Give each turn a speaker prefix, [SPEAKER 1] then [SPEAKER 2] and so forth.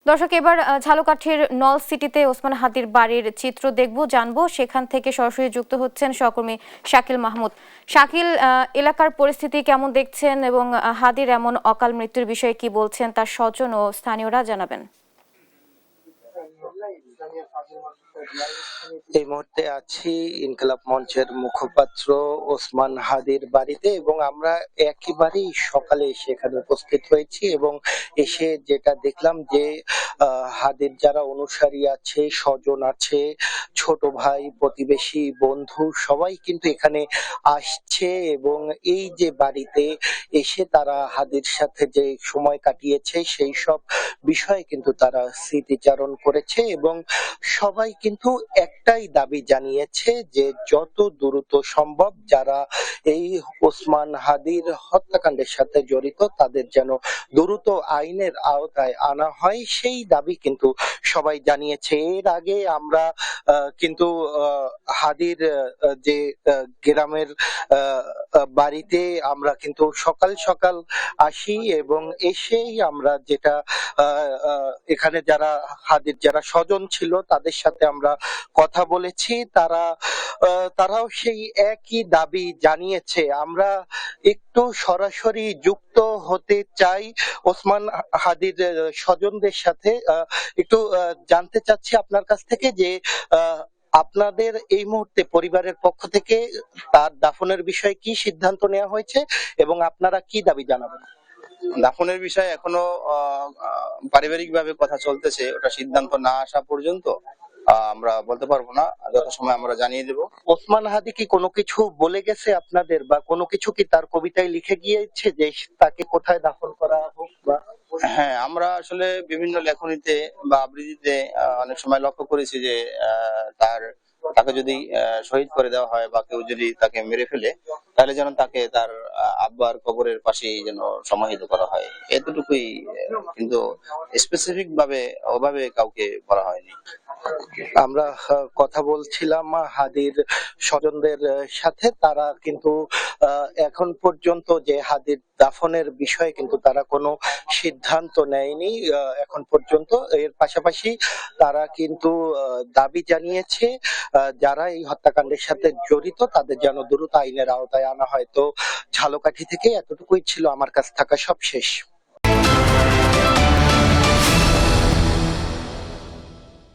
[SPEAKER 1] দর্শক, এবার ঝালকাঠির নল সিটিতে ওসমান হাদির বাড়ির চিত্র দেখব, জানবো। সেখান থেকে সরাসরি যুক্ত হচ্ছেন সহকর্মী শাকিল মাহমুদ। শাকিল, এলাকার পরিস্থিতি কেমন দেখছেন এবং হাদির এমন অকাল মৃত্যুর বিষয়ে কি বলছেন তার স্বজন ও স্থানীয়রা, জানাবেন।
[SPEAKER 2] এই মুহূর্তে আছি ইনকিলাব মঞ্চের মুখপাত্র ওসমান হাদির বাড়িতে এবং আমরা একেবারেই সকালে সেখানে উপস্থিত হয়েছি এবং এসে যেটা দেখলাম যে হাদির যারা অনুসারী আছে, স্বজন আছে, ছোট ভাই, প্রতিবেশী, বন্ধু সবাই কিন্তু এখানে আসছে এবং এই যে বাড়িতে এসে তারা হাদির সাথে যে সময় কাটিয়েছে সেই সব বিষয়ে কিন্তু তারা স্মৃতিচারণ করেছে এবং সবাই কিন্তু একটাই দাবি জানিয়েছে যে যত দ্রুত সম্ভব যারা এই ওসমান হাদির হত্যাকাণ্ডের সাথে জড়িত তাদের যেন দ্রুত আইনের আওতায় আনা হয়, সেই দাবি কিন্তু সবাই জানিয়েছে। এর আগে আমরা কিন্তু হাদির যে গ্রামের বাড়িতে আমরা কিন্তু সকাল সকাল আসি এবং এসেই আমরা যেটা এখানে যারা হাদির যারা স্বজন ছিল তাদের সাথে আমরা কথা বলেছি, তারাও সেই একই দাবি জানিয়েছে। আমরা একটু সরাসরি যুক্ত হতে চাই ওসমান হাদির স্বজনদের সাথে, একটু জানতে চাচ্ছি আপনার কাছ থেকে যে আপনাদের এই মুহূর্তে পরিবারের পক্ষ থেকে তার দাফনের বিষয়ে কি সিদ্ধান্ত নেওয়া হয়েছে এবং আপনারা কি দাবি জানাবেন?
[SPEAKER 3] দাফনের বিষয়ে এখনো পারিবারিক ভাবে কথা চলতেছে, ওটা সিদ্ধান্ত না আসা পর্যন্ত আমরা বলতে পারবো না, যথাসময় আমরা জানিয়ে দেব।
[SPEAKER 2] ওসমান হাদি কি কোনো কিছু বলে গেছে আপনাদের, বা কোনো কিছু কি তার কবিতায় লিখে গিয়েছে যে তাকে কোথায় দাফন করা হোক? বা
[SPEAKER 3] হ্যাঁ, আমরা আসলে বিভিন্ন লেখনীতে বা আবৃত্তিতে অনেক সময় লক্ষ্য করেছি যে তাকে যদি শহীদ করে দেওয়া হয় বা কেউ যদি তাকে মেরে ফেলে তাহলে যেন তাকে তার আব্বার কবরের পাশেই যেন সমাহিত করা হয়, এতটুকুই। কিন্তু স্পেসিফিক ভাবে ওভাবে কাউকে বলা হয়নি।
[SPEAKER 2] আমরা কথা বলছিলাম হাদির স্বজনদের সাথে, তারা কিন্তু এখন পর্যন্ত যে হাদির দাফনের বিষয়ে কিন্তু তারা কোনো সিদ্ধান্ত নেয়নি এখন পর্যন্ত। এর পাশাপাশি তারা কিন্তু দাবি জানিয়েছে যারা এই হত্যাকাণ্ডের সাথে জড়িত তাদের যেন দ্রুত আইনের আওতায় আনা হয়। তো ঝালকাঠি থেকে এতটুকুই ছিল আমার কাছে থাকা সব শেষ।